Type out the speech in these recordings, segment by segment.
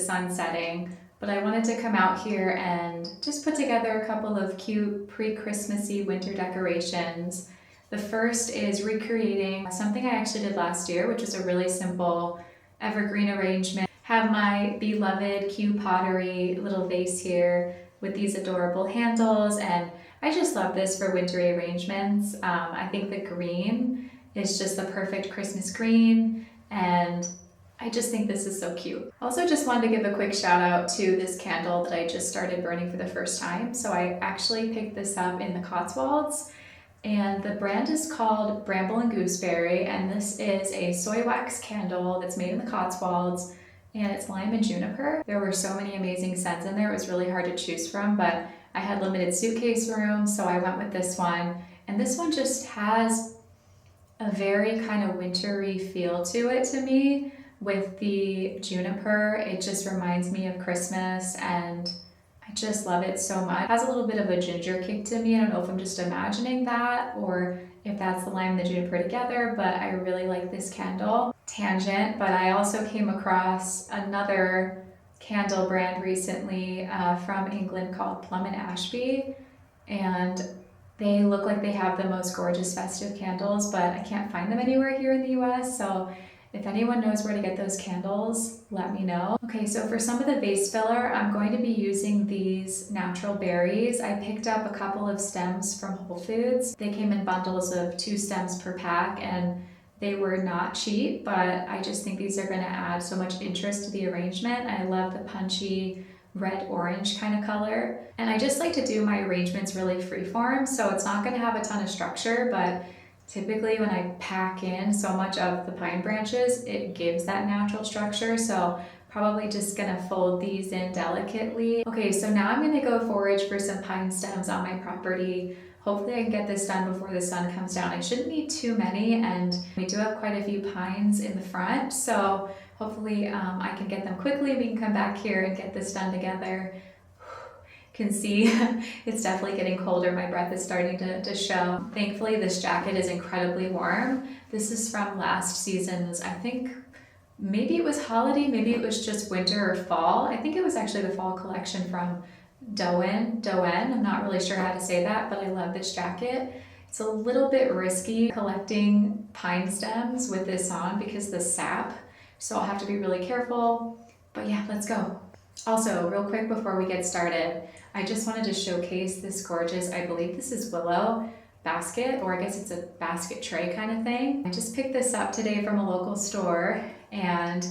sun setting, but I wanted to come out here and just put together a couple of cute pre-Christmassy winter decorations. The first is recreating something I actually did last year, which is a really simple evergreen arrangement. Have my beloved Q pottery little vase here with these adorable handles, and I just love this for wintry arrangements. I think the green is just the perfect Christmas green, and I just think this is so cute. Also just wanted to give a quick shout out to this candle that I just started burning for the first time. So I actually picked this up in the Cotswolds, and the brand is called Bramble and Gooseberry, and this is a soy wax candle that's made in the Cotswolds, and it's lime and juniper. There were so many amazing scents in there, it was really hard to choose from, but I had limited suitcase room, so I went with this one. And this one just has a very kind of wintry feel to it to me. With the juniper, it just reminds me of Christmas, and I just love it so much. It has a little bit of a ginger kick to me. I don't know if I'm just imagining that or if that's the lime and the juniper together, but I really like this candle. Tangent, but I also came across another candle brand recently from England called Plum and Ashby, and they look like they have the most gorgeous festive candles, but I can't find them anywhere here in the US, so if anyone knows where to get those candles, let me know. Okay, so for some of the vase filler, I'm going to be using these natural berries. I picked up a couple of stems from Whole Foods. They came in bundles of 2 stems per pack, and they were not cheap, but I just think these are gonna add so much interest to the arrangement. I love the punchy red-orange kind of color. And I just like to do my arrangements really freeform, so it's not gonna have a ton of structure, but typically when I pack in so much of the pine branches, it gives that natural structure. So probably just gonna fold these in delicately. Okay, so now I'm gonna go forage for some pine stems on my property. Hopefully I can get this done before the sun comes down. I shouldn't need too many, and we do have quite a few pines in the front, so hopefully I can get them quickly. We can come back here and get this done together. Can see it's definitely getting colder. My breath is starting to show. Thankfully, this jacket is incredibly warm. This is from last season's, I think maybe it was holiday, maybe it was just winter or fall. I think it was actually the fall collection from Doen. I'm not really sure how to say that, but I love this jacket. It's a little bit risky collecting pine stems with this on because the sap, so I'll have to be really careful. But yeah, let's go. Also, real quick before we get started, I just wanted to showcase this gorgeous, I believe this is willow basket, or I guess it's a basket tray kind of thing. I just picked this up today from a local store, and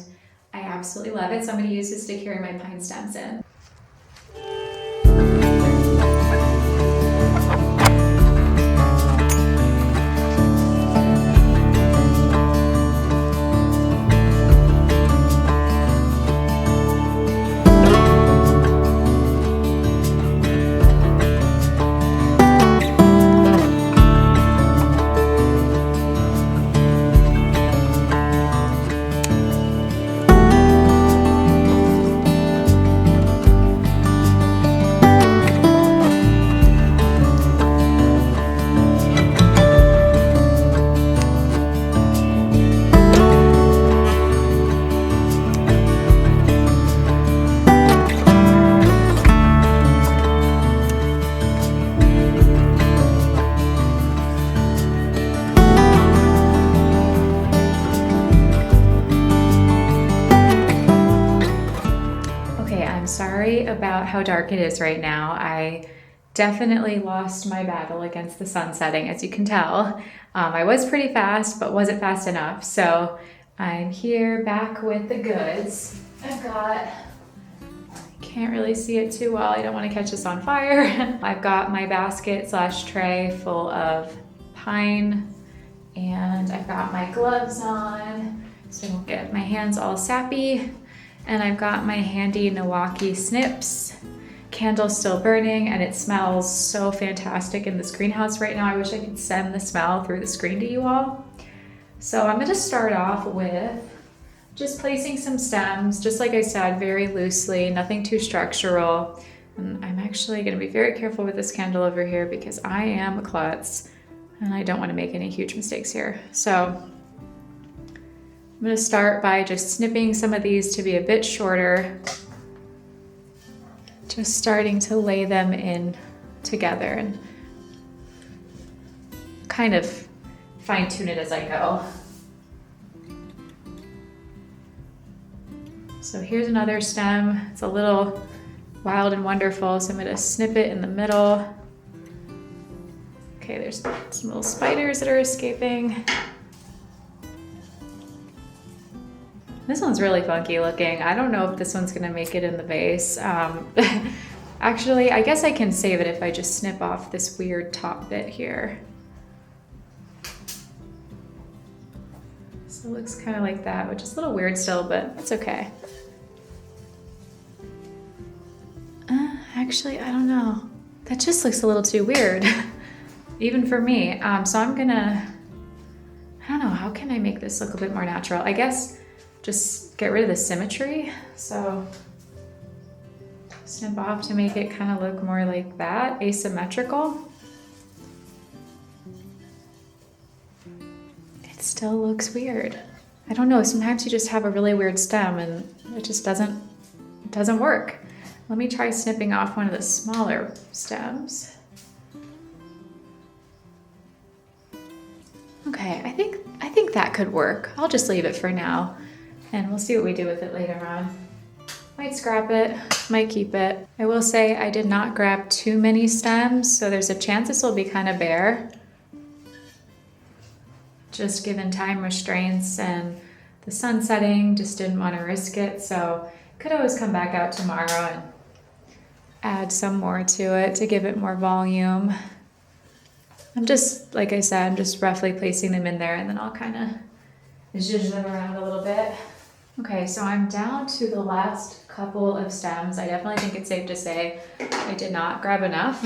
I absolutely love it. So I'm going to use this to carry my pine stems in. Sorry about how dark it is right now. I definitely lost my battle against the sun setting, as you can tell. I was pretty fast, but wasn't fast enough. So I'm here back with the goods. I've got, can't really see it too well. I don't want to catch this on fire. I've got my basket slash tray full of pine, and I've got my gloves on so I won't get my hands all sappy. And I've got my handy Milwaukee snips. Candle's still burning, and it smells so fantastic in this greenhouse right now. I wish I could send the smell through the screen to you all. So I'm gonna start off with just placing some stems, just like I said, very loosely, nothing too structural. And I'm actually gonna be very careful with this candle over here because I am a klutz and I don't wanna make any huge mistakes here. So I'm going to start by just snipping some of these to be a bit shorter Just starting to lay them in together and kind of fine tune it as I go. So here's another stem. It's a little wild and wonderful, so I'm gonna snip it in the middle. Okay, there's some little spiders that are escaping. This one's really funky looking. I don't know if this one's gonna make it in the vase. Actually, I guess I can save it if I just snip off this weird top bit here. So it looks kind of like that, which is a little weird still, but it's okay. Actually, I don't know. That just looks a little too weird, even for me. So I'm gonna, I don't know, how can I make this look a bit more natural? I guess just get rid of the symmetry. So snip off to make it kind of look more like that, asymmetrical. It still looks weird. I don't know, sometimes you just have a really weird stem and it just doesn't work. Let me try snipping off one of the smaller stems. Okay, I think that could work. I'll just leave it for now and we'll see what we do with it later on. Might scrap it, might keep it. I will say I did not grab too many stems, so there's a chance this will be kind of bare. Just given time restraints and the sun setting, just didn't want to risk it, so could always come back out tomorrow and add some more to it to give it more volume. I'm just, like I said, I'm just roughly placing them in there and then I'll kind of zhuzh them around a little bit. Okay, so I'm down to the last couple of stems. I definitely think it's safe to say I did not grab enough.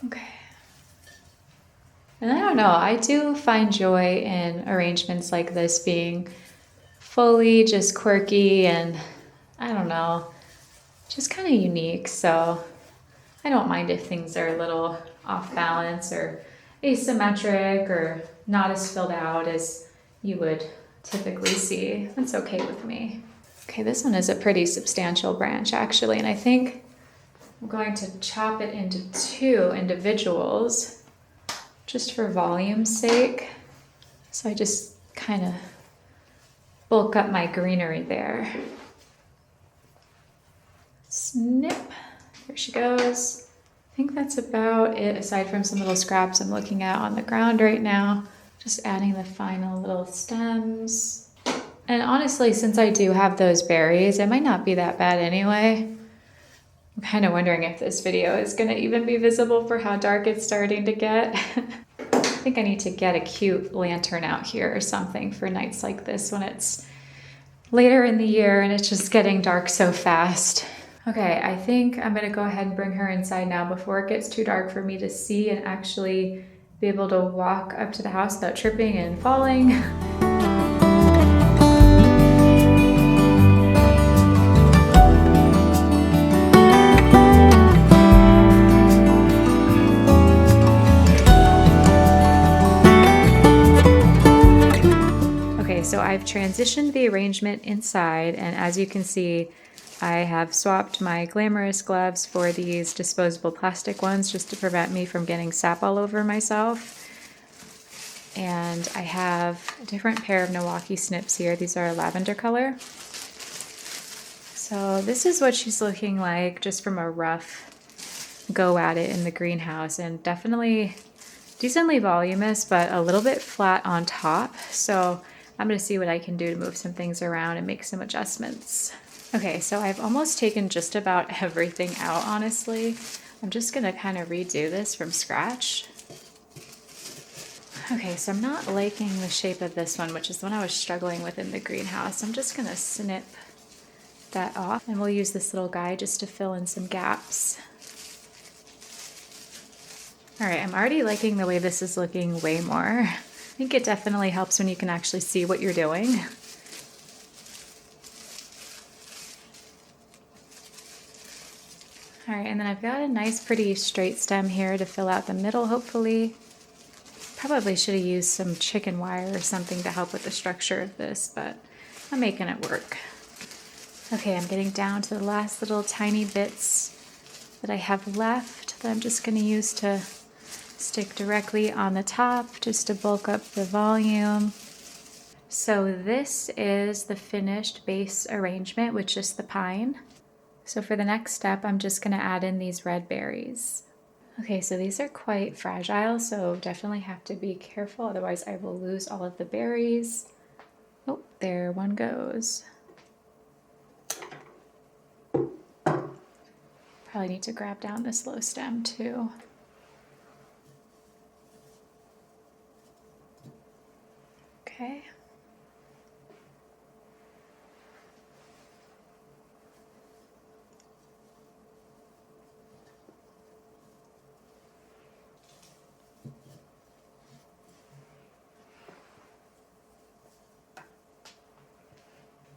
Okay. And I don't know, I do find joy in arrangements like this being fully just quirky and I don't know, just kind of unique. So I don't mind if things are a little off balance or asymmetric or not as filled out as you would typically see. That's okay with me. Okay, this one is a pretty substantial branch actually, and I think I'm going to chop it into 2 individuals just for volume's sake. So I just kind of bulk up my greenery there. Snip, there she goes. I think that's about it aside from some little scraps I'm looking at on the ground right now. Just adding the final little stems. And honestly, since I do have those berries, it might not be that bad anyway. I'm kind of wondering if this video is gonna even be visible for how dark it's starting to get. I think I need to get a cute lantern out here or something for nights like this when it's later in the year and it's just getting dark so fast. Okay, I think I'm gonna go ahead and bring her inside now before it gets too dark for me to see and actually be able to walk up to the house without tripping and falling. Okay, so I've transitioned the arrangement inside, and as you can see, I have swapped my glamorous gloves for these disposable plastic ones just to prevent me from getting sap all over myself. And I have a different pair of Milwaukee snips here. These are a lavender color. So this is what she's looking like just from a rough go at it in the greenhouse, and definitely decently voluminous, but a little bit flat on top. So I'm gonna see what I can do to move some things around and make some adjustments. Okay, so I've almost taken just about everything out, honestly. I'm just gonna kind of redo this from scratch. Okay, so I'm not liking the shape of this one, which is the one I was struggling with in the greenhouse. I'm just gonna snip that off, and we'll use this little guy just to fill in some gaps. All right, I'm already liking the way this is looking way more. I think it definitely helps when you can actually see what you're doing. All right, and then I've got a nice pretty straight stem here to fill out the middle, hopefully. Probably should have used some chicken wire or something to help with the structure of this, but I'm making it work. Okay, I'm getting down to the last little tiny bits that I have left that I'm just going to use to stick directly on the top just to bulk up the volume. So this is the finished base arrangement with just the pine. So for the next step, I'm just going to add in these red berries. Okay, so these are quite fragile, so definitely have to be careful, otherwise I will lose all of the berries. Oh, there one goes. Probably need to grab down this low stem too. Okay.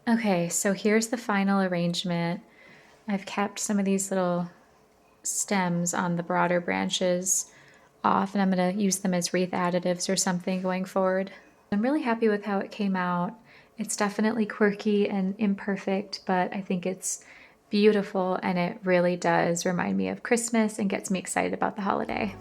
Okay, so here's the final arrangement. I've kept some of these little stems on the broader branches off, and I'm going to use them as wreath additives or something going forward. I'm really happy with how it came out. It's definitely quirky and imperfect, but I think it's beautiful, and it really does remind me of Christmas and gets me excited about the holiday.